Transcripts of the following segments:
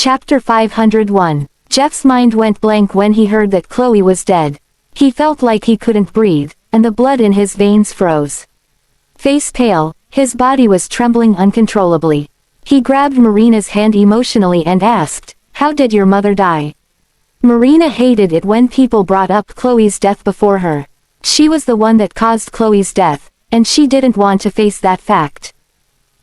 Chapter 501. Jeff's mind went blank when he heard that Chloe was dead. He felt like he couldn't breathe, and the blood in his veins froze. Face pale, his body was trembling uncontrollably. He grabbed Marina's hand emotionally and asked, "How did your mother die?" Marina hated it when people brought up Chloe's death before her. She was the one that caused Chloe's death, and she didn't want to face that fact.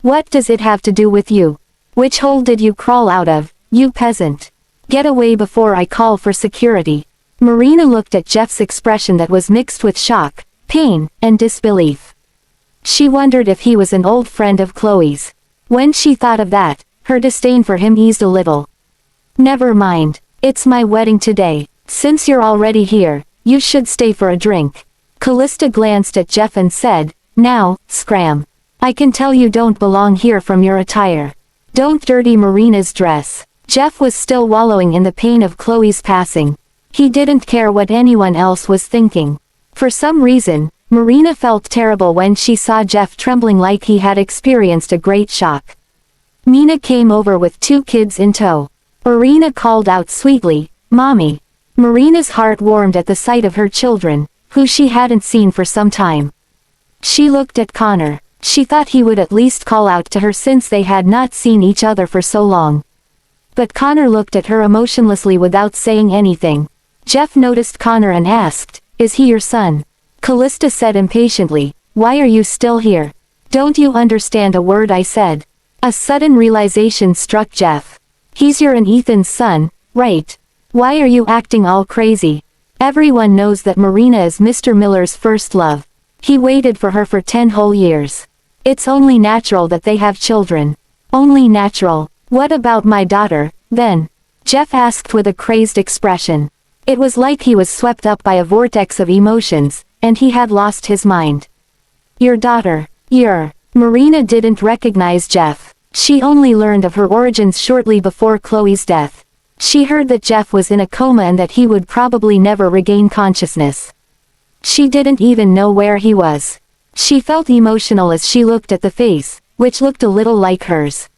"What does it have to do with you? Which hole did you crawl out of, you peasant? Get away before I call for security." Marina looked at Jeff's expression that was mixed with shock, pain, and disbelief. She wondered if he was an old friend of Chloe's. When she thought of that, her disdain for him eased a little. "Never mind, it's my wedding today. Since you're already here, you should stay for a drink." Callista glanced at Jeff and said, "Now, scram. I can tell you don't belong here from your attire. Don't dirty Marina's dress." Jeff was still wallowing in the pain of Chloe's passing. He didn't care what anyone else was thinking. For some reason, Marina felt terrible when she saw Jeff trembling like he had experienced a great shock. Mina came over with 2 kids in tow. Marina called out sweetly, "Mommy." Marina's heart warmed at the sight of her children, who she hadn't seen for some time. She looked at Connor. She thought he would at least call out to her since they had not seen each other for so long. But Connor looked at her emotionlessly without saying anything. Jeff noticed Connor and asked, "Is he your son?" Callista said impatiently, "Why are you still here? Don't you understand a word I said?" A sudden realization struck Jeff. "He's your and Ethan's son, right? Why are you acting all crazy? Everyone knows that Marina is Mr. Miller's first love. He waited for her for 10 whole years. It's only natural that they have children. Only natural. What about my daughter, then?" Jeff asked with a crazed expression. It was like he was swept up by a vortex of emotions, and he had lost his mind. "Your daughter, Marina didn't recognize Jeff. She only learned of her origins shortly before Chloe's death. She heard that Jeff was in a coma and that he would probably never regain consciousness. She didn't even know where he was. She felt emotional as she looked at the face, which looked a little like hers.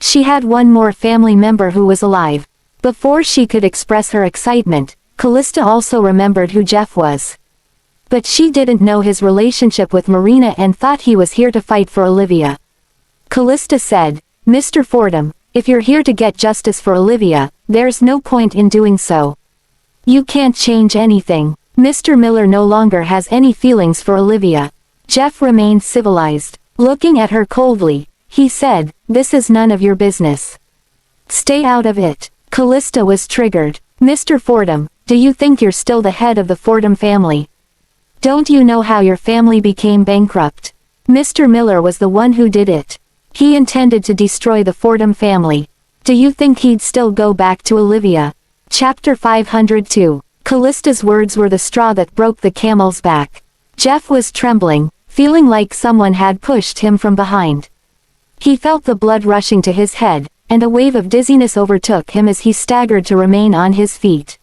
She had one more family member who was alive. Before she could express her excitement, Callista also remembered who Jeff was. But she didn't know his relationship with Marina and thought he was here to fight for Olivia. Callista said, "Mr. Fordham, if you're here to get justice for Olivia, there's no point in doing so. You can't change anything. Mr. Miller no longer has any feelings for Olivia." Jeff remained civilized. Looking at her coldly, he said, "This is none of your business. Stay out of it." Callista was triggered. "Mr. Fordham, do you think you're still the head of the Fordham family? Don't you know how your family became bankrupt? Mr. Miller was the one who did it. He intended to destroy the Fordham family. Do you think he'd still go back to Olivia?" Chapter 502. Callista's words were the straw that broke the camel's back. Jeff was trembling, feeling like someone had pushed him from behind. He felt the blood rushing to his head, and a wave of dizziness overtook him as he staggered to remain on his feet.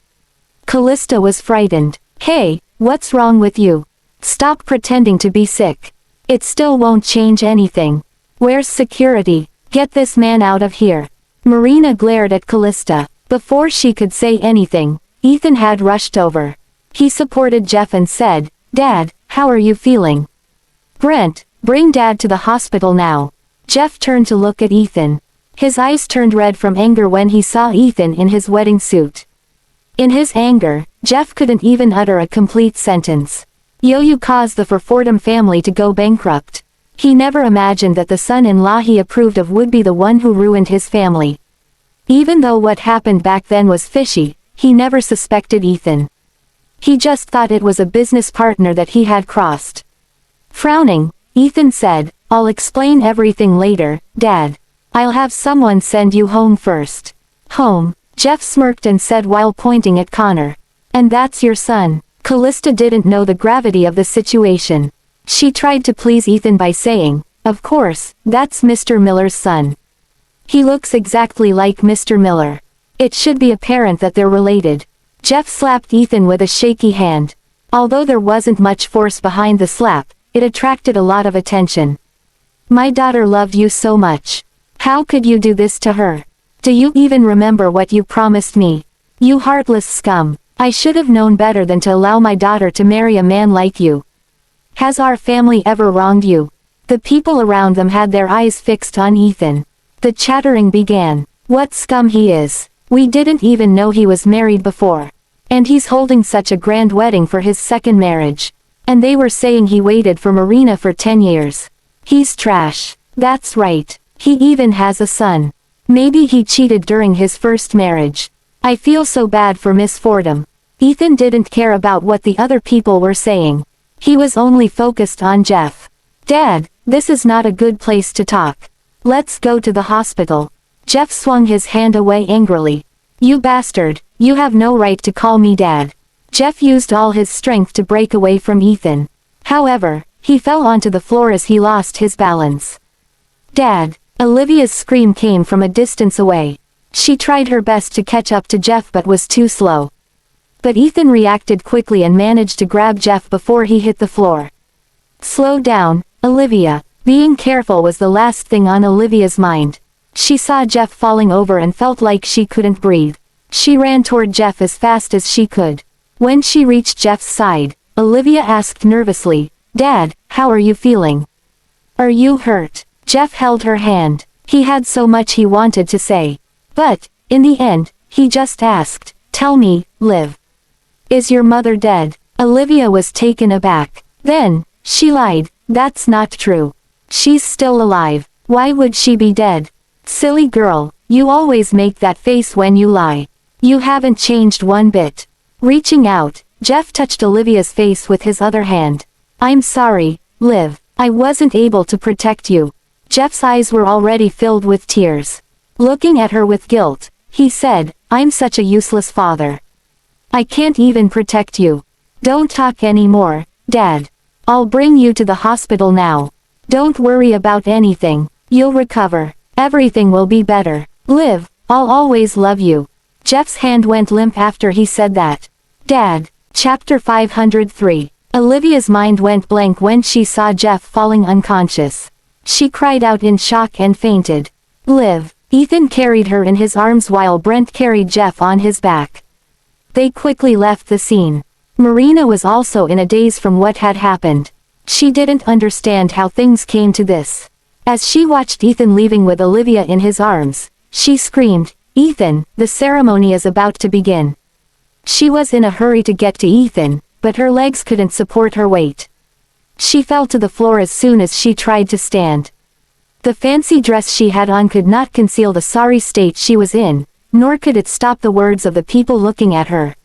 Callista was frightened. "Hey, what's wrong with you? Stop pretending to be sick. It still won't change anything. Where's security? Get this man out of here." Marina glared at Callista. Before she could say anything, Ethan had rushed over. He supported Jeff and said, "Dad, how are you feeling?" "Brent, bring Dad to the hospital now." Jeff turned to look at Ethan. His eyes turned red from anger when he saw Ethan in his wedding suit. In his anger, Jeff couldn't even utter a complete sentence. You caused the Fordham family to go bankrupt. He never imagined that the son-in-law he approved of would be the one who ruined his family. Even though what happened back then was fishy, he never suspected Ethan. He just thought it was a business partner that he had crossed. Frowning, Ethan said, "I'll explain everything later, Dad. I'll have someone send you home first." "Home?" Jeff smirked and said while pointing at Connor. "And that's your son." Callista didn't know the gravity of the situation. She tried to please Ethan by saying, "Of course, that's Mr. Miller's son. He looks exactly like Mr. Miller. It should be apparent that they're related." Jeff slapped Ethan with a shaky hand. Although there wasn't much force behind the slap, it attracted a lot of attention. "My daughter loved you so much. How could you do this to her?" Do you even remember what you promised me? You heartless scum. I should have known better than to allow my daughter to marry a man like you. Has our family ever wronged you? The people around them had their eyes fixed on Ethan. The chattering began. What scum he is. We didn't even know he was married before. And he's holding such a grand wedding for his second marriage. And they were saying he waited for Marina for 10 years. He's trash. That's right. He even has a son. Maybe he cheated during his first marriage. I feel so bad for Miss Fordham. Ethan didn't care about what the other people were saying. He was only focused on Jeff. Dad, this is not a good place to talk. Let's go to the hospital. Jeff swung his hand away angrily. You bastard, you have no right to call me Dad. Jeff used all his strength to break away from Ethan. However, he fell onto the floor as he lost his balance. Dad! Olivia's scream came from a distance away. She tried her best to catch up to Jeff but was too slow. But Ethan reacted quickly and managed to grab Jeff before he hit the floor. Slow down, Olivia. Being careful was the last thing on Olivia's mind. She saw Jeff falling over and felt like she couldn't breathe. She ran toward Jeff as fast as she could. When she reached Jeff's side, Olivia asked nervously, Dad, how are you feeling? Are you hurt? Jeff held her hand. He had so much he wanted to say. But, in the end, he just asked, Tell me, Liv. Is your mother dead? Olivia was taken aback. Then, she lied. That's not true. She's still alive. Why would she be dead? Silly girl, you always make that face when you lie. You haven't changed one bit. Reaching out, Jeff touched Olivia's face with his other hand. I'm sorry, Liv. I wasn't able to protect you. Jeff's eyes were already filled with tears. Looking at her with guilt, he said, I'm such a useless father. I can't even protect you. Don't talk anymore, Dad. I'll bring you to the hospital now. Don't worry about anything. You'll recover. Everything will be better. Liv, I'll always love you. Jeff's hand went limp after he said that. Dad. Chapter 503. Olivia's mind went blank when she saw Jeff falling unconscious. She cried out in shock and fainted. Liv. Ethan carried her in his arms while Brent carried Jeff on his back. They quickly left the scene. Marina was also in a daze from what had happened. She didn't understand how things came to this. As she watched Ethan leaving with Olivia in his arms, she screamed, Ethan, the ceremony is about to begin. She was in a hurry to get to Ethan, but her legs couldn't support her weight. She fell to the floor as soon as she tried to stand. The fancy dress she had on could not conceal the sorry state she was in, nor could it stop the words of the people looking at her.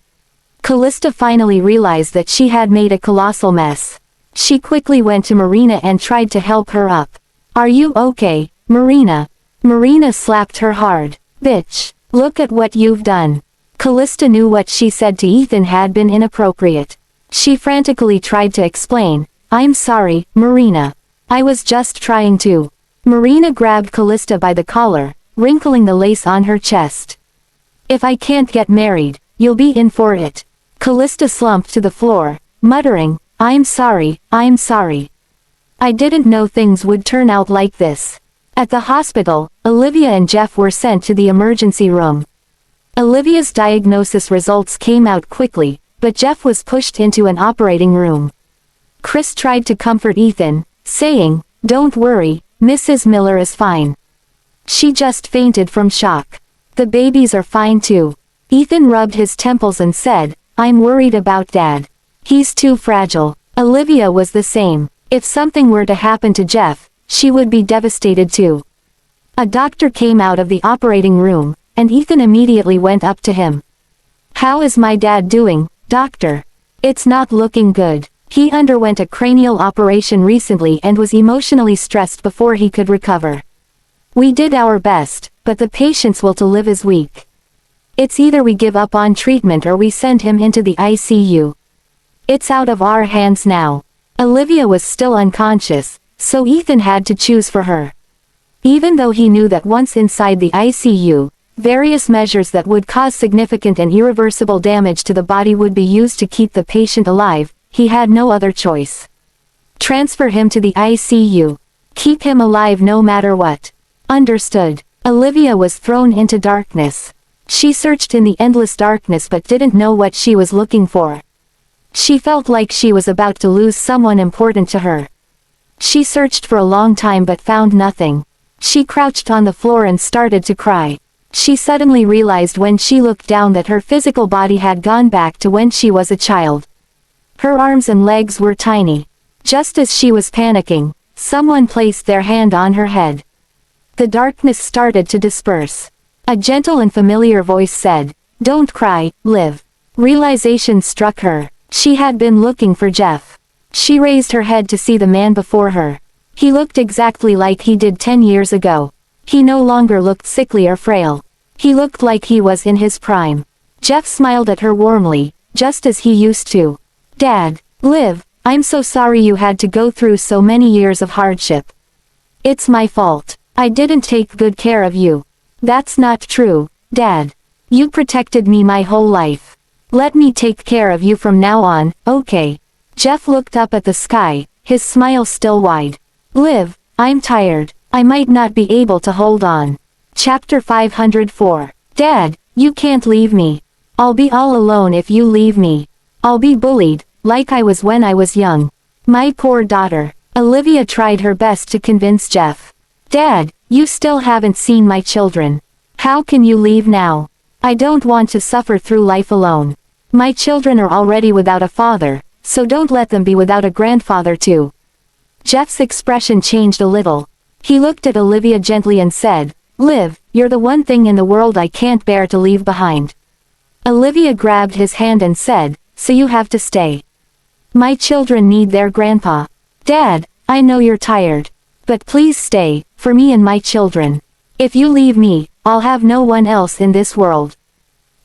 Callista finally realized that she had made a colossal mess. She quickly went to Marina and tried to help her up. Are you okay, Marina? Marina slapped her hard. Bitch, look at what you've done. Callista knew what she said to Ethan had been inappropriate. She frantically tried to explain, I'm sorry, Marina. I was just trying to. Marina grabbed Callista by the collar, wrinkling the lace on her chest. If I can't get married, you'll be in for it. Callista slumped to the floor, muttering, I'm sorry, I'm sorry. I didn't know things would turn out like this. At the hospital, Olivia and Jeff were sent to the emergency room. Olivia's diagnosis results came out quickly, but Jeff was pushed into an operating room. Chris tried to comfort Ethan, saying, Don't worry, Mrs. Miller is fine. She just fainted from shock. The babies are fine too. Ethan rubbed his temples and said, I'm worried about Dad. He's too fragile. Olivia was the same. If something were to happen to Jeff, she would be devastated too. A doctor came out of the operating room, and Ethan immediately went up to him. How is my dad doing, doctor? It's not looking good. He underwent a cranial operation recently and was emotionally stressed before he could recover. We did our best, but the patient's will to live is weak. It's either we give up on treatment or we send him into the ICU. It's out of our hands now. Olivia was still unconscious, so Ethan had to choose for her. Even though he knew that once inside the ICU, various measures that would cause significant and irreversible damage to the body would be used to keep the patient alive, he had no other choice. Transfer him to the ICU. Keep him alive no matter what. Understood. Olivia was thrown into darkness. She searched in the endless darkness but didn't know what she was looking for. She felt like she was about to lose someone important to her. She searched for a long time but found nothing. She crouched on the floor and started to cry. She suddenly realized when she looked down that her physical body had gone back to when she was a child. Her arms and legs were tiny. Just as she was panicking, someone placed their hand on her head. The darkness started to disperse. A gentle and familiar voice said, "Don't cry, Liv." Realization struck her. She had been looking for Jeff. She raised her head to see the man before her. He looked exactly like he did 10 years ago. He no longer looked sickly or frail. He looked like he was in his prime. Jeff smiled at her warmly, just as he used to. "Dad, Liv, I'm so sorry you had to go through so many years of hardship. It's my fault. I didn't take good care of you." "That's not true, Dad. You protected me my whole life. Let me take care of you from now on, okay?" Jeff looked up at the sky, his smile still wide. "Liv, I'm tired. I might not be able to hold on." Chapter 504. "Dad, you can't leave me. I'll be all alone if you leave me. I'll be bullied, like I was when I was young. My poor daughter." Olivia tried her best to convince Jeff. "Dad, you still haven't seen my children. How can you leave now? I don't want to suffer through life alone. My children are already without a father, so don't let them be without a grandfather too." Jeff's expression changed a little. He looked at Olivia gently and said, "Liv, you're the one thing in the world I can't bear to leave behind." Olivia grabbed his hand and said, "So you have to stay. My children need their grandpa. Dad, I know you're tired. But please stay, for me and my children. If you leave me, I'll have no one else in this world."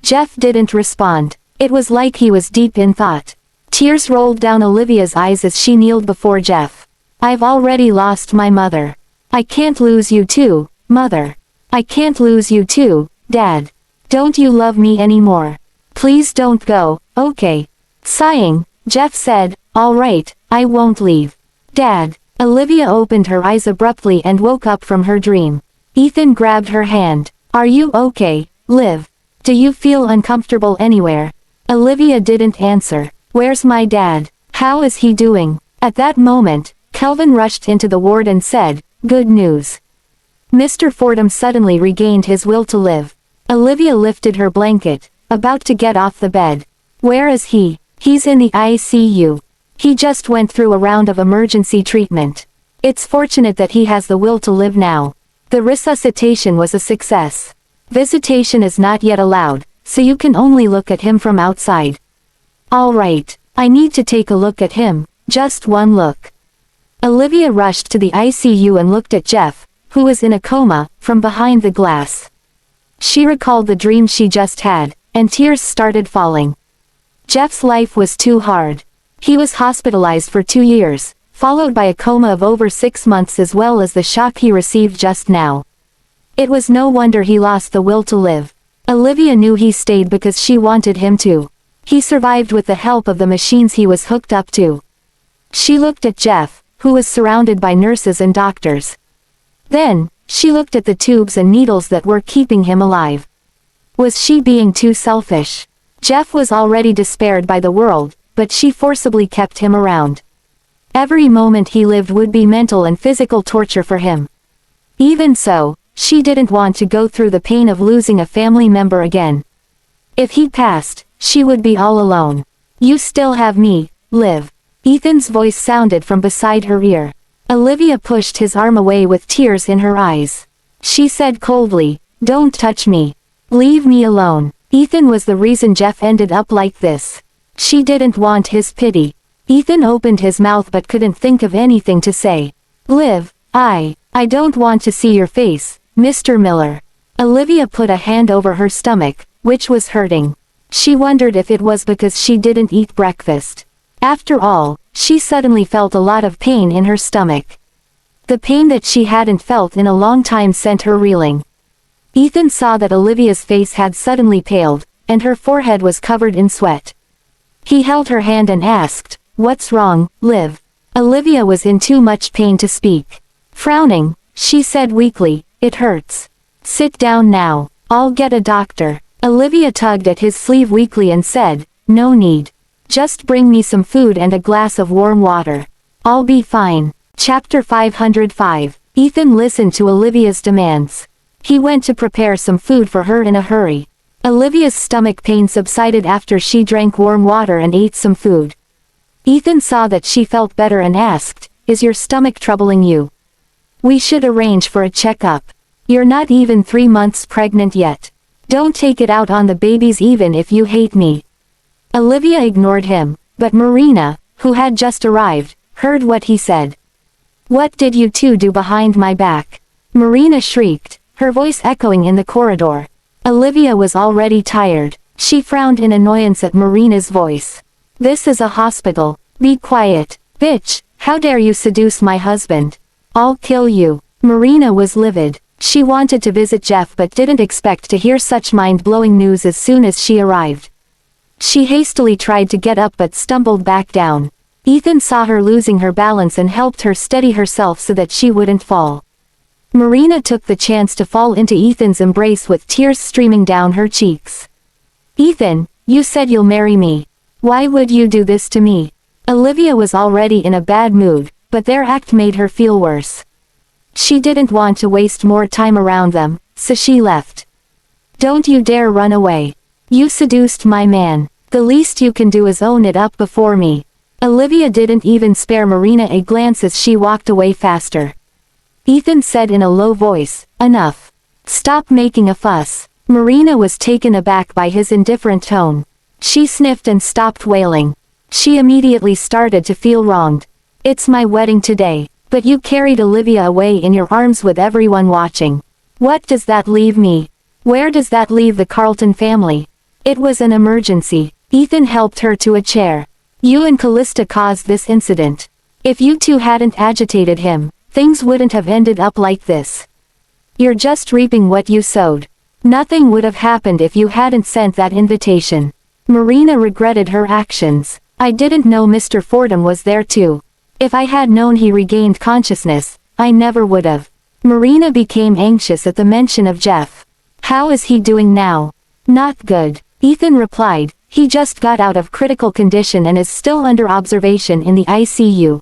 Jeff didn't respond. It was like he was deep in thought. Tears rolled down Olivia's eyes as she kneeled before Jeff. "I've already lost my mother. I can't lose you too, Mother. I can't lose you too, Dad. Don't you love me anymore? Please don't go, okay?" Sighing, Jeff said, "All right, I won't leave. Dad." Olivia opened her eyes abruptly and woke up from her dream. Ethan grabbed her hand. "Are you okay, Liv? Do you feel uncomfortable anywhere?" Olivia didn't answer. "Where's my dad? How is he doing?" At that moment, Kelvin rushed into the ward and said, "Good news. Mr. Fordham suddenly regained his will to live." Olivia lifted her blanket, about to get off the bed. "Where is he?" "He's in the ICU. He just went through a round of emergency treatment. It's fortunate that he has the will to live now. The resuscitation was a success. Visitation is not yet allowed, so you can only look at him from outside." "All right, I need to take a look at him, just one look." Olivia rushed to the ICU and looked at Jeff, who was in a coma, from behind the glass. She recalled the dream she just had, and tears started falling. Jeff's life was too hard. He was hospitalized for 2 years, followed by a coma of over 6 months as well as the shock he received just now. It was no wonder he lost the will to live. Olivia knew he stayed because she wanted him to. He survived with the help of the machines he was hooked up to. She looked at Jeff, who was surrounded by nurses and doctors. Then, she looked at the tubes and needles that were keeping him alive. Was she being too selfish? Jeff was already despaired by the world, but she forcibly kept him around. Every moment he lived would be mental and physical torture for him. Even so, she didn't want to go through the pain of losing a family member again. If he passed, she would be all alone. "You still have me, Liv." Ethan's voice sounded from beside her ear. Olivia pushed his arm away with tears in her eyes. She said coldly, "Don't touch me. Leave me alone." Ethan was the reason Jeff ended up like this. She didn't want his pity. Ethan opened his mouth but couldn't think of anything to say. "Liv, I don't want to see your face, Mr. Miller." Olivia put a hand over her stomach, which was hurting. She wondered if it was because she didn't eat breakfast. After all, she suddenly felt a lot of pain in her stomach. The pain that she hadn't felt in a long time sent her reeling. Ethan saw that Olivia's face had suddenly paled, and her forehead was covered in sweat. He held her hand and asked, "What's wrong, Liv?" Olivia was in too much pain to speak. Frowning, she said weakly, "It hurts." Sit down now. I'll get a doctor. Olivia tugged at his sleeve weakly and said, no need. Just bring me some food and a glass of warm water. I'll be fine. Chapter 505. Ethan listened to Olivia's demands. He went to prepare some food for her in a hurry. Olivia's stomach pain subsided after she drank warm water and ate some food. Ethan saw that she felt better and asked, is your stomach troubling you? We should arrange for a checkup. You're not even 3 months pregnant yet. Don't take it out on the babies even if you hate me. Olivia ignored him, but Marina, who had just arrived, heard what he said. What did you two do behind my back? Marina shrieked, her voice echoing in the corridor. Olivia was already tired. She frowned in annoyance at Marina's voice. This is a hospital. Be quiet. Bitch, how dare you seduce my husband? I'll kill you. Marina was livid. She wanted to visit Jeff but didn't expect to hear such mind-blowing news as soon as she arrived. She hastily tried to get up but stumbled back down. Ethan saw her losing her balance and helped her steady herself so that she wouldn't fall. Marina took the chance to fall into Ethan's embrace with tears streaming down her cheeks. Ethan, you said you'll marry me. Why would you do this to me? Olivia was already in a bad mood, but their act made her feel worse. She didn't want to waste more time around them, so she left. Don't you dare run away. You seduced my man. The least you can do is own it up before me. Olivia didn't even spare Marina a glance as she walked away faster. Ethan said in a low voice, enough. Stop making a fuss. Marina was taken aback by his indifferent tone. She sniffed and stopped wailing. She immediately started to feel wronged. It's my wedding today, but you carried Olivia away in your arms with everyone watching. What does that leave me? Where does that leave the Carlton family? It was an emergency. Ethan helped her to a chair. You and Callista caused this incident. If you two hadn't agitated him, things wouldn't have ended up like this. You're just reaping what you sowed. Nothing would have happened if you hadn't sent that invitation. Marina regretted her actions. I didn't know Mr. Fordham was there too. If I had known he regained consciousness, I never would have. Marina became anxious at the mention of Jeff. How is he doing now? Not good. Ethan replied, he just got out of critical condition and is still under observation in the ICU.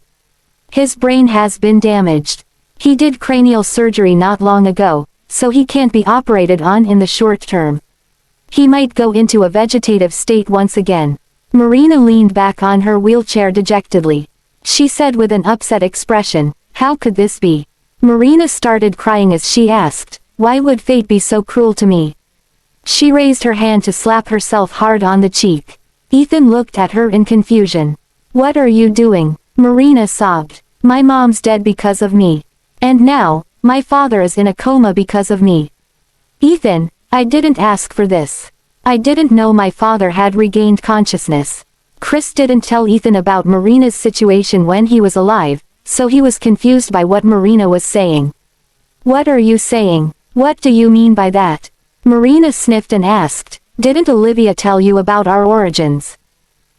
His brain has been damaged. He did cranial surgery not long ago, so he can't be operated on in the short term. He might go into a vegetative state once again. Marina leaned back on her wheelchair dejectedly. She said with an upset expression, how could this be? Marina started crying as she asked, why would fate be so cruel to me? She raised her hand to slap herself hard on the cheek. Ethan looked at her in confusion. What are you doing? Marina sobbed. My mom's dead because of me. And now, my father is in a coma because of me. Ethan, I didn't ask for this. I didn't know my father had regained consciousness. Chris didn't tell Ethan about Marina's situation when he was alive, so he was confused by what Marina was saying. What are you saying? What do you mean by that? Marina sniffed and asked, didn't Olivia tell you about our origins?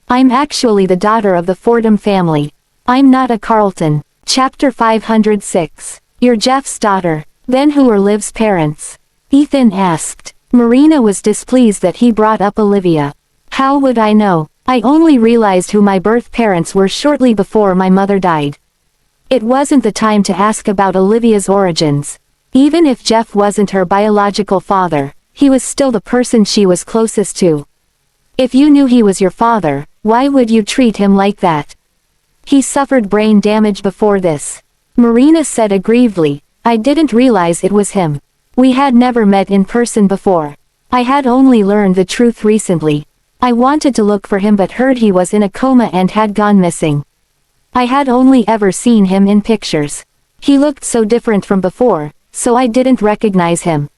I'm actually the daughter of the Fordham family. I'm not a Carlton. Chapter 506. You're Jeff's daughter. Then who are Liv's parents? Ethan asked. Marina was displeased that he brought up Olivia. How would I know? I only realized who my birth parents were shortly before my mother died. It wasn't the time to ask about Olivia's origins. Even if Jeff wasn't her biological father, he was still the person she was closest to. If you knew he was your father, why would you treat him like that? He suffered brain damage before this. Marina said aggrievedly, I didn't realize it was him. We had never met in person before. I had only learned the truth recently. I wanted to look for him but heard he was in a coma and had gone missing. I had only ever seen him in pictures. He looked so different from before, so I didn't recognize him.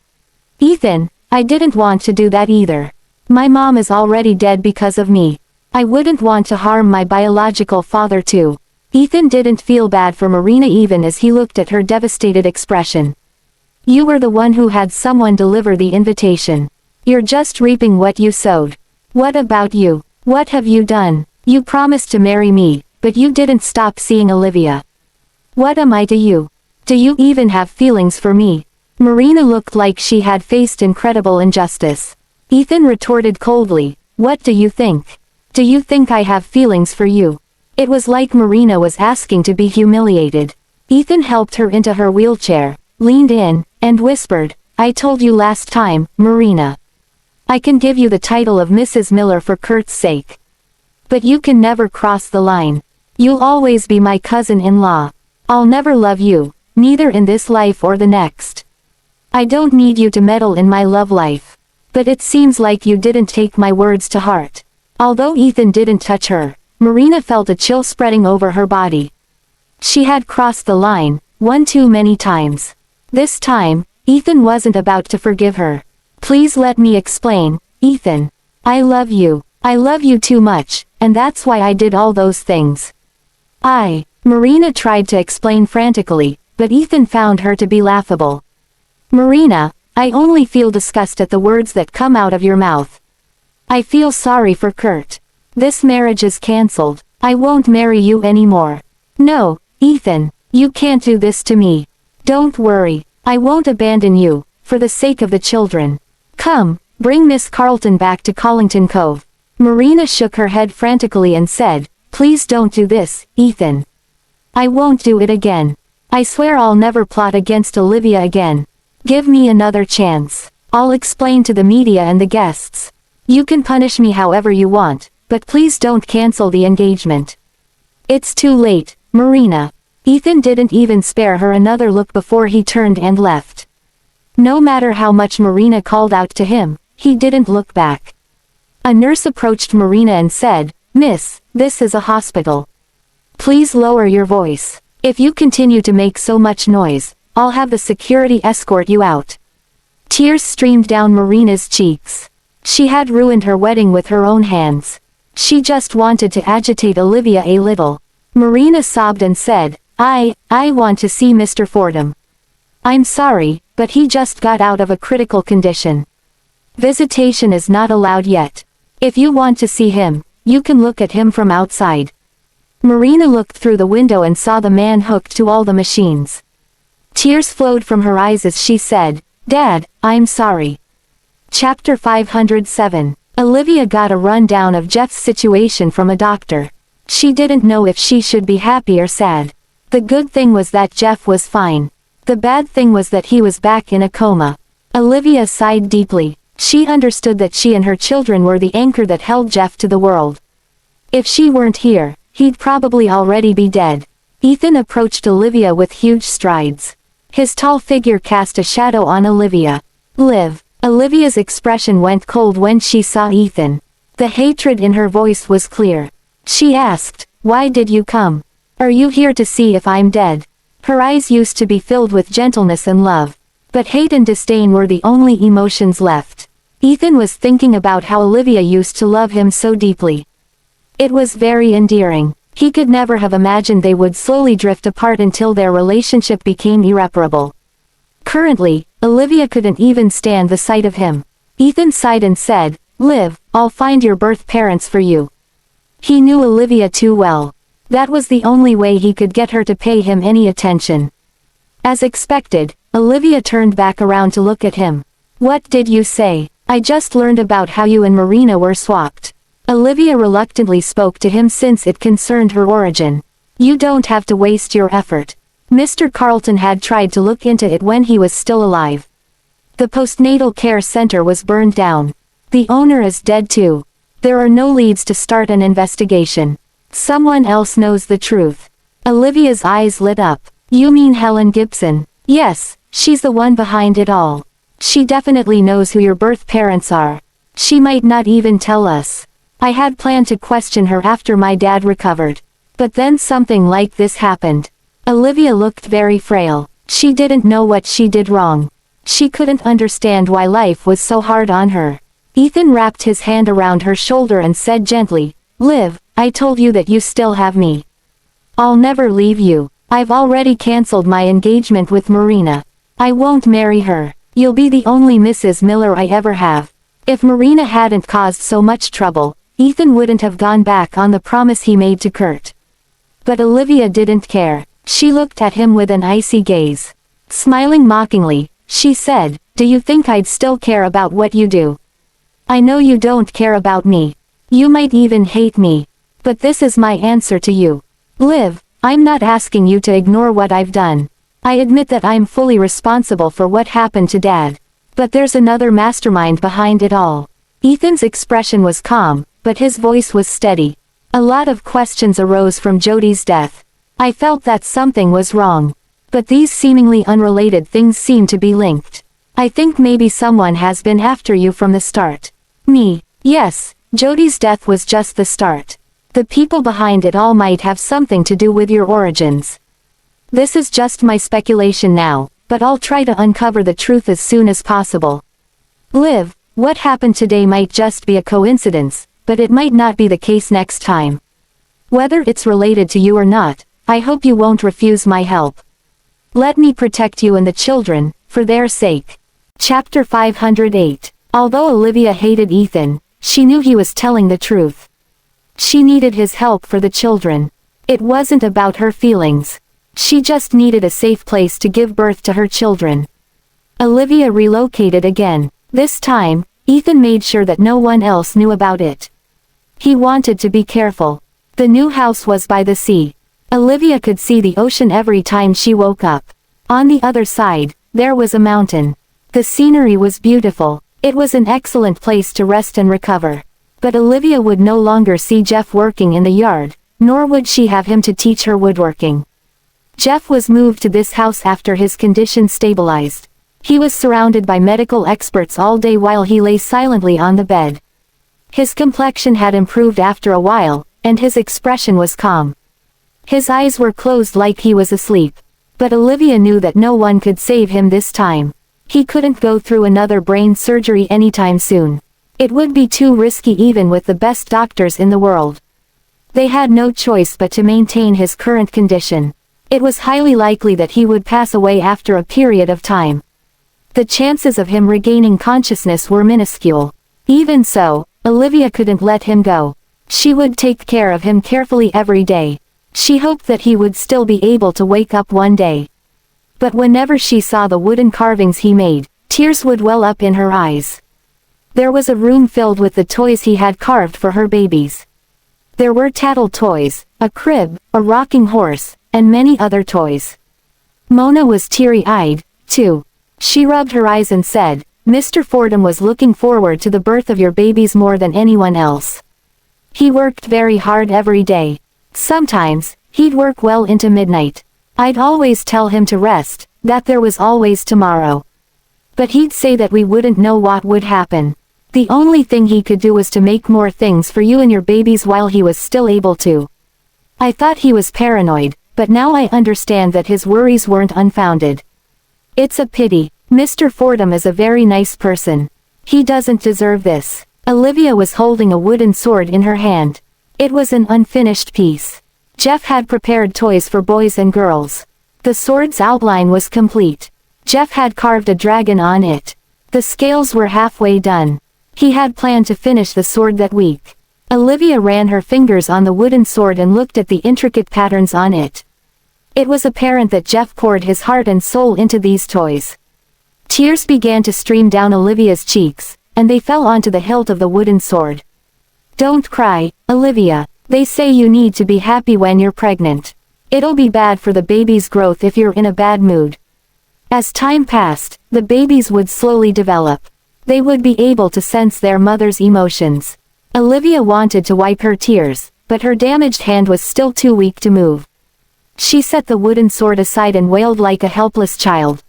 Ethan, I didn't want to do that either. My mom is already dead because of me. I wouldn't want to harm my biological father too. Ethan didn't feel bad for Marina even as he looked at her devastated expression. You were the one who had someone deliver the invitation. You're just reaping what you sowed. What about you? What have you done? You promised to marry me, but you didn't stop seeing Olivia. What am I to you? Do you even have feelings for me? Marina looked like she had faced incredible injustice. Ethan retorted coldly, "What do you think? Do you think I have feelings for you?" It was like Marina was asking to be humiliated. Ethan helped her into her wheelchair, leaned in, and whispered, "I told you last time, Marina. I can give you the title of Mrs. Miller for Kurt's sake. But you can never cross the line. You'll always be my cousin-in-law. I'll never love you, neither in this life or the next. I don't need you to meddle in my love life. But it seems like you didn't take my words to heart." Although Ethan didn't touch her, Marina felt a chill spreading over her body. She had crossed the line, one too many times. This time, Ethan wasn't about to forgive her. "Please let me explain, Ethan. I love you. I love you too much, and that's why I did all those things." Marina tried to explain frantically, but Ethan found her to be laughable. "Marina, I only feel disgust at the words that come out of your mouth. I feel sorry for Kurt. This marriage is cancelled. I won't marry you anymore." "No, Ethan, you can't do this to me. Don't worry, I won't abandon you, for the sake of the children. Come, bring Miss Carlton back to Collington Cove." Marina shook her head frantically and said, "Please don't do this, Ethan. I won't do it again. I swear I'll never plot against Olivia again. Give me another chance. I'll explain to the media and the guests. You can punish me however you want, but please don't cancel the engagement." "It's too late, Marina." Ethan didn't even spare her another look before he turned and left. No matter how much Marina called out to him, he didn't look back. A nurse approached Marina and said, "Miss, this is a hospital. Please lower your voice. If you continue to make so much noise, I'll have the security escort you out." Tears streamed down Marina's cheeks. She had ruined her wedding with her own hands. She just wanted to agitate Olivia a little. Marina sobbed and said, I want to see Mr. Fordham. I'm sorry, but he just got out of a critical condition. Visitation is not allowed yet. If you want to see him, you can look at him from outside." Marina looked through the window and saw the man hooked to all the machines. Tears flowed from her eyes as she said, "Dad, I'm sorry." Chapter 507. Olivia got a rundown of Jeff's situation from a doctor. She didn't know if she should be happy or sad. The good thing was that Jeff was fine. The bad thing was that he was back in a coma. Olivia sighed deeply. She understood that she and her children were the anchor that held Jeff to the world. If she weren't here, he'd probably already be dead. Ethan approached Olivia with huge strides. His tall figure cast a shadow on Olivia. "Liv." Olivia's expression went cold when she saw Ethan. The hatred in her voice was clear. She asked, "Why did you come? Are you here to see if I'm dead?" Her eyes used to be filled with gentleness and love. But hate and disdain were the only emotions left. Ethan was thinking about how Olivia used to love him so deeply. It was very endearing. He could never have imagined they would slowly drift apart until their relationship became irreparable. Currently, Olivia couldn't even stand the sight of him. Ethan sighed and said, "Liv, I'll find your birth parents for you." He knew Olivia too well. That was the only way he could get her to pay him any attention. As expected, Olivia turned back around to look at him. "What did you say? I just learned about how you and Marina were swapped." Olivia reluctantly spoke to him since it concerned her origin. "You don't have to waste your effort. Mr. Carlton had tried to look into it when he was still alive. The postnatal care center was burned down. The owner is dead too. There are no leads to start an investigation. Someone else knows the truth." Olivia's eyes lit up. "You mean Helen Gibson?" "Yes, she's the one behind it all. She definitely knows who your birth parents are. She might not even tell us. I had planned to question her after my dad recovered. But then something like this happened." Olivia looked very frail. She didn't know what she did wrong. She couldn't understand why life was so hard on her. Ethan wrapped his hand around her shoulder and said gently, "Liv, I told you that you still have me. I'll never leave you. I've already cancelled my engagement with Marina. I won't marry her. You'll be the only Mrs. Miller I ever have." If Marina hadn't caused so much trouble, Ethan wouldn't have gone back on the promise he made to Kurt. But Olivia didn't care. She looked at him with an icy gaze. Smiling mockingly, She said, "Do you think I'd still care about what you do? I know you don't care about me. You might even hate me. But this is my answer to you. Liv, I'm not asking you to ignore what I've done. I admit that I'm fully responsible for what happened to Dad. But there's another mastermind behind it all." Ethan's expression was calm, but his voice was steady. A lot of questions arose from Jody's death. I felt that something was wrong. But these seemingly unrelated things seem to be linked. I think maybe someone has been after you from the start. Me? Yes, Jody's death was just the start. The people behind it all might have something to do with your origins. This is just my speculation now, but I'll try to uncover the truth as soon as possible. Liv, what happened today might just be a coincidence, but it might not be the case next time. Whether it's related to you or not, I hope you won't refuse my help. Let me protect you and the children, for their sake. Chapter 508. Although Olivia hated Ethan, she knew he was telling the truth. She needed his help for the children. It wasn't about her feelings. She just needed a safe place to give birth to her children. Olivia relocated again. This time, Ethan made sure that no one else knew about it. He wanted to be careful. The new house was by the sea. Olivia could see the ocean every time she woke up. On the other side, there was a mountain. The scenery was beautiful. It was an excellent place to rest and recover. But Olivia would no longer see Jeff working in the yard, nor would she have him to teach her woodworking. Jeff was moved to this house after his condition stabilized. He was surrounded by medical experts all day while he lay silently on the bed. His complexion had improved after a while, and his expression was calm. His eyes were closed like he was asleep. But Olivia knew that no one could save him this time. He couldn't go through another brain surgery anytime soon. It would be too risky even with the best doctors in the world. They had no choice but to maintain his current condition. It was highly likely that he would pass away after a period of time. The chances of him regaining consciousness were minuscule. Even so, Olivia couldn't let him go. She would take care of him carefully every day. She hoped that he would still be able to wake up one day. But whenever she saw the wooden carvings he made, tears would well up in her eyes. There was a room filled with the toys he had carved for her babies. There were tattle toys, a crib, a rocking horse, and many other toys. Mona was teary-eyed, too. She rubbed her eyes and said, "Mr. Fordham was looking forward to the birth of your babies more than anyone else. He worked very hard every day. Sometimes, he'd work well into midnight. I'd always tell him to rest, that there was always tomorrow. But he'd say that we wouldn't know what would happen. The only thing he could do was to make more things for you and your babies while he was still able to. I thought he was paranoid, but now I understand that his worries weren't unfounded. It's a pity. Mr. Fordham is a very nice person. He doesn't deserve this." Olivia was holding a wooden sword in her hand. It was an unfinished piece. Jeff had prepared toys for boys and girls. The sword's outline was complete. Jeff had carved a dragon on it. The scales were halfway done. He had planned to finish the sword that week. Olivia ran her fingers on the wooden sword and looked at the intricate patterns on it. It was apparent that Jeff poured his heart and soul into these toys. Tears began to stream down Olivia's cheeks, and they fell onto the hilt of the wooden sword. "Don't cry, Olivia. They say you need to be happy when you're pregnant. It'll be bad for the baby's growth if you're in a bad mood." As time passed, the babies would slowly develop. They would be able to sense their mother's emotions. Olivia wanted to wipe her tears, but her damaged hand was still too weak to move. She set the wooden sword aside and wailed like a helpless child.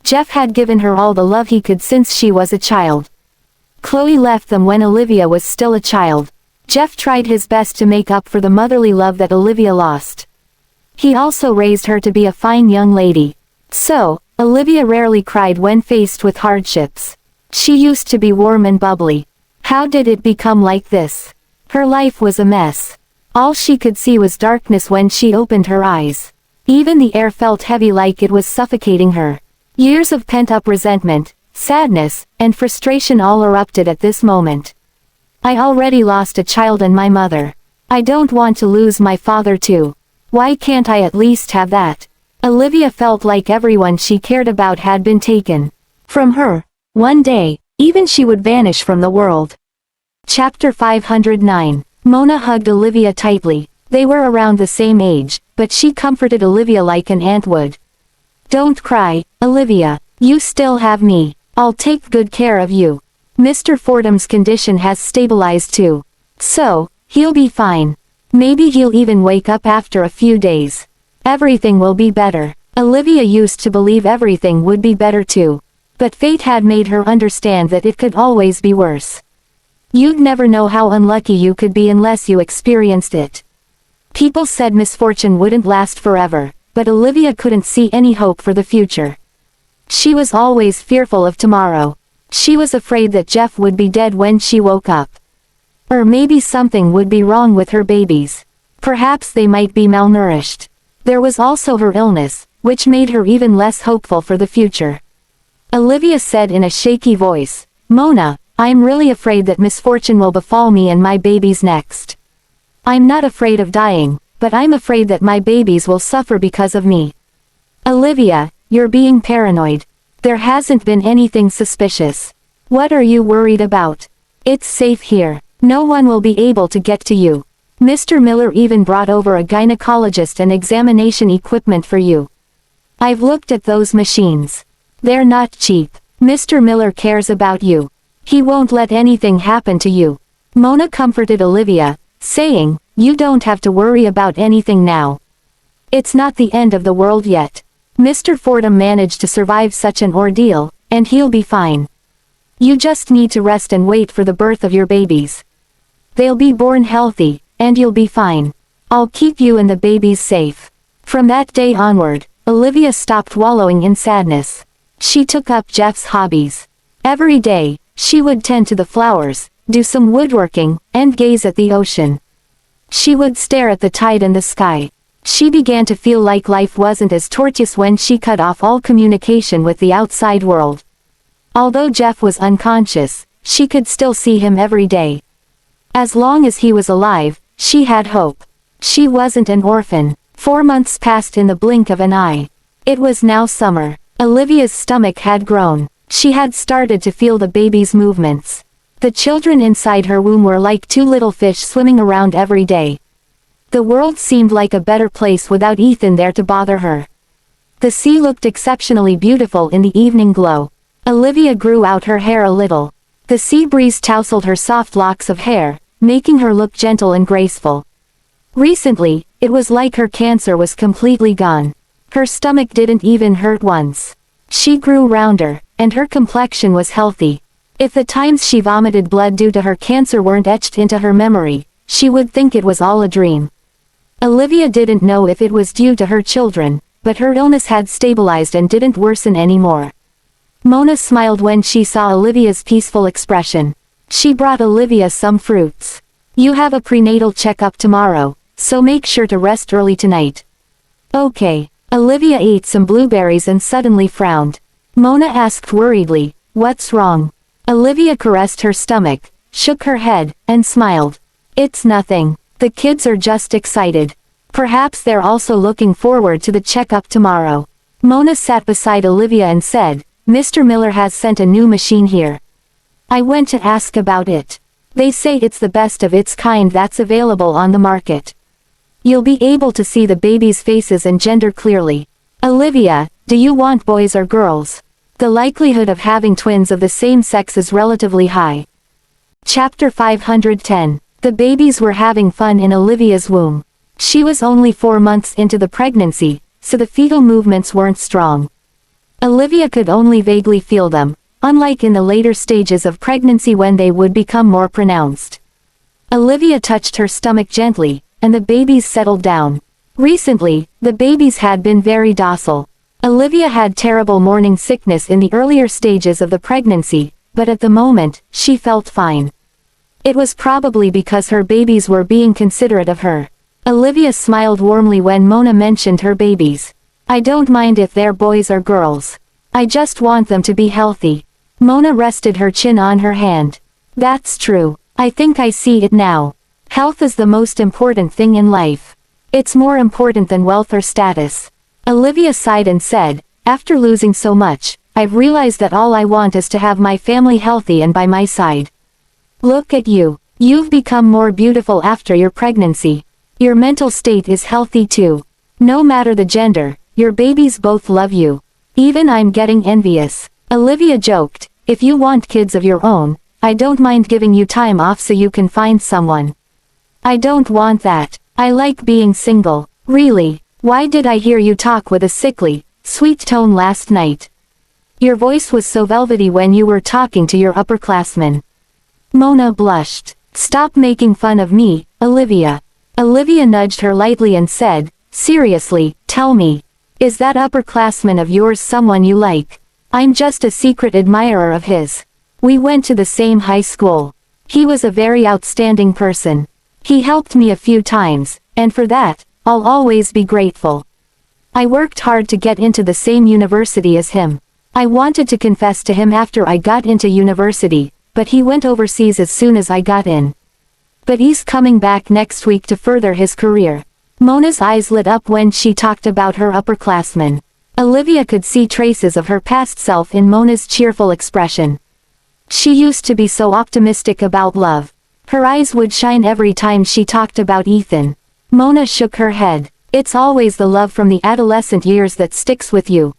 Jeff had given her all the love he could since she was a child. Chloe left them when Olivia was still a child. Jeff tried his best to make up for the motherly love that Olivia lost. He also raised her to be a fine young lady. So, Olivia rarely cried when faced with hardships. She used to be warm and bubbly. How did it become like this? Her life was a mess. All she could see was darkness when she opened her eyes. Even the air felt heavy like it was suffocating her. Years of pent-up resentment, sadness, and frustration all erupted at this moment. I already lost a child and my mother. I don't want to lose my father too. Why can't I at least have that? Olivia felt like everyone she cared about had been taken from her. One day, even she would vanish from the world. Chapter 509. Mona hugged Olivia tightly. They were around the same age, but she comforted Olivia like an aunt would. "Don't cry, Olivia. You still have me. I'll take good care of you. Mr. Fordham's condition has stabilized too. So, he'll be fine. Maybe he'll even wake up after a few days. Everything will be better." Olivia used to believe everything would be better too. But fate had made her understand that it could always be worse. You'd never know how unlucky you could be unless you experienced it. People said misfortune wouldn't last forever, but Olivia couldn't see any hope for the future. She was always fearful of tomorrow. She was afraid that Jeff would be dead when she woke up. Or maybe something would be wrong with her babies. Perhaps they might be malnourished. There was also her illness, which made her even less hopeful for the future. Olivia said in a shaky voice, "Mona, I'm really afraid that misfortune will befall me and my babies next. I'm not afraid of dying, but I'm afraid that my babies will suffer because of me." "Olivia, you're being paranoid. There hasn't been anything suspicious. What are you worried about? It's safe here. No one will be able to get to you. Mr. Miller even brought over a gynecologist and examination equipment for you. I've looked at those machines. They're not cheap. Mr. Miller cares about you. He won't let anything happen to you." Mona comforted Olivia, saying, "You don't have to worry about anything now. It's not the end of the world yet. Mr. Fordham managed to survive such an ordeal, and he'll be fine. You just need to rest and wait for the birth of your babies. They'll be born healthy, and you'll be fine. I'll keep you and the babies safe." From that day onward, Olivia stopped wallowing in sadness. She took up Jeff's hobbies. Every day, she would tend to the flowers, do some woodworking, and gaze at the ocean. She would stare at the tide and the sky. She began to feel like life wasn't as tortuous when she cut off all communication with the outside world. Although Jeff was unconscious, she could still see him every day. As long as he was alive, she had hope. She wasn't an orphan. 4 months passed in the blink of an eye. It was now summer. Olivia's stomach had grown. She had started to feel the baby's movements. The children inside her womb were like two little fish swimming around every day. The world seemed like a better place without Ethan there to bother her. The sea looked exceptionally beautiful in the evening glow. Olivia grew out her hair a little. The sea breeze tousled her soft locks of hair, making her look gentle and graceful. Recently, it was like her cancer was completely gone. Her stomach didn't even hurt once. She grew rounder, and her complexion was healthy. If the times she vomited blood due to her cancer weren't etched into her memory, she would think it was all a dream. Olivia didn't know if it was due to her children, but her illness had stabilized and didn't worsen anymore. Mona smiled when she saw Olivia's peaceful expression. She brought Olivia some fruits. "You have a prenatal checkup tomorrow, so make sure to rest early tonight." "Okay." Olivia ate some blueberries and suddenly frowned. Mona asked worriedly, "What's wrong?" Olivia caressed her stomach, shook her head, and smiled. "It's nothing. The kids are just excited. Perhaps they're also looking forward to the checkup tomorrow." Mona sat beside Olivia and said, "Mr. Miller has sent a new machine here. I went to ask about it. They say it's the best of its kind that's available on the market. You'll be able to see the babies' faces and gender clearly." "Olivia, do you want boys or girls? The likelihood of having twins of the same sex is relatively high." Chapter 510. The babies were having fun in Olivia's womb. She was only 4 months into the pregnancy, so the fetal movements weren't strong. Olivia could only vaguely feel them, unlike in the later stages of pregnancy when they would become more pronounced. Olivia touched her stomach gently, and the babies settled down. Recently, the babies had been very docile. Olivia had terrible morning sickness in the earlier stages of the pregnancy, but at the moment, she felt fine. It was probably because her babies were being considerate of her. Olivia smiled warmly when Mona mentioned her babies. "I don't mind if they're boys or girls. I just want them to be healthy." Mona rested her chin on her hand. "That's true. I think I see it now. Health is the most important thing in life. It's more important than wealth or status." Olivia sighed and said, after losing so much, I've realized that all I want is to have my family healthy and by my side. Look at you. You've become more beautiful after your pregnancy. Your mental state is healthy too. No matter the gender, your babies both love you. Even I'm getting envious. Olivia joked, if you want kids of your own, I don't mind giving you time off so you can find someone. I don't want that. I like being single. Really, why did I hear you talk with a sickly, sweet tone last night? Your voice was so velvety when you were talking to your upperclassmen. Mona blushed. Stop making fun of me, Olivia. Olivia nudged her lightly and said, seriously, tell me. Is that upperclassman of yours someone you like? I'm just a secret admirer of his. We went to the same high school. He was a very outstanding person. He helped me a few times, and for that, I'll always be grateful. I worked hard to get into the same university as him. I wanted to confess to him after I got into university, but he went overseas as soon as I got in. But he's coming back next week to further his career. Mona's eyes lit up when she talked about her upperclassmen. Olivia could see traces of her past self in Mona's cheerful expression. She used to be so optimistic about love. Her eyes would shine every time she talked about Ethan. Mona shook her head. It's always the love from the adolescent years that sticks with you.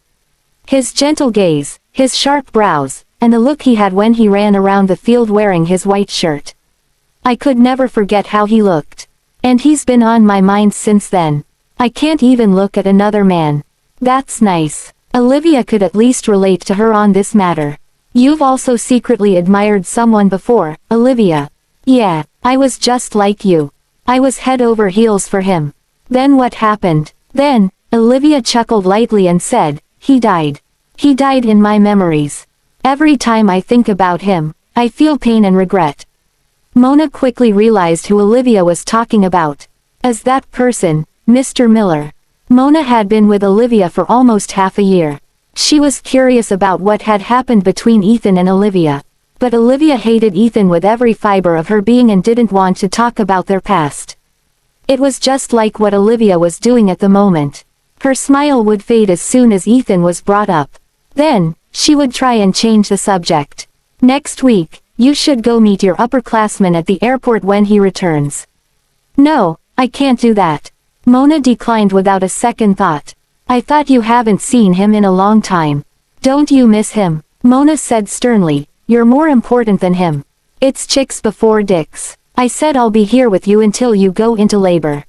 His gentle gaze, his sharp brows, and the look he had when he ran around the field wearing his white shirt. I could never forget how he looked. And he's been on my mind since then. I can't even look at another man. That's nice. Olivia could at least relate to her on this matter. You've also secretly admired someone before, Olivia. Yeah, I was just like you. I was head over heels for him. Then what happened? Then, Olivia chuckled lightly and said, he died. He died in my memories. Every time I think about him, I feel pain and regret. Mona quickly realized who Olivia was talking about. As that person, Mr. Miller. Mona had been with Olivia for almost half a year. She was curious about what had happened between Ethan and Olivia. But Olivia hated Ethan with every fiber of her being and didn't want to talk about their past. It was just like what Olivia was doing at the moment. Her smile would fade as soon as Ethan was brought up. Then, she would try and change the subject. Next week, you should go meet your upperclassman at the airport when he returns. No, I can't do that. Mona declined without a second thought. I thought you haven't seen him in a long time. Don't you miss him? Mona said sternly, you're more important than him. It's chicks before dicks. I said I'll be here with you until you go into labor.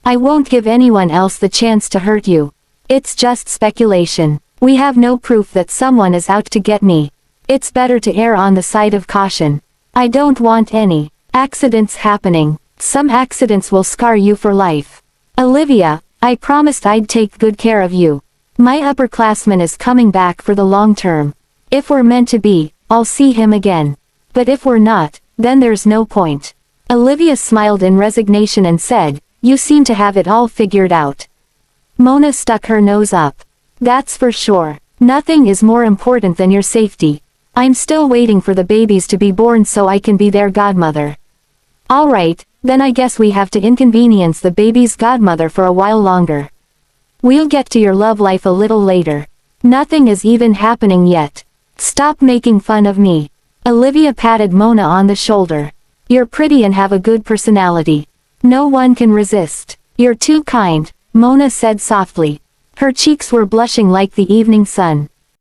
I won't give anyone else the chance to hurt you. It's just speculation. We have no proof that someone is out to get me. It's better to err on the side of caution. I don't want any accidents happening. Some accidents will scar you for life. Olivia, I promised I'd take good care of you. My upperclassman is coming back for the long term. If we're meant to be, I'll see him again. But if we're not, then there's no point. Olivia smiled in resignation and said, you seem to have it all figured out. Mona stuck her nose up. That's for sure. Nothing is more important than your safety. I'm still waiting for the babies to be born so I can be their godmother. Alright, then I guess we have to inconvenience the baby's godmother for a while longer. We'll get to your love life a little later. Nothing is even happening yet. Stop making fun of me. Olivia patted Mona on the shoulder. You're pretty and have a good personality. No one can resist. You're too kind, Mona said softly. Her cheeks were blushing like the evening sun.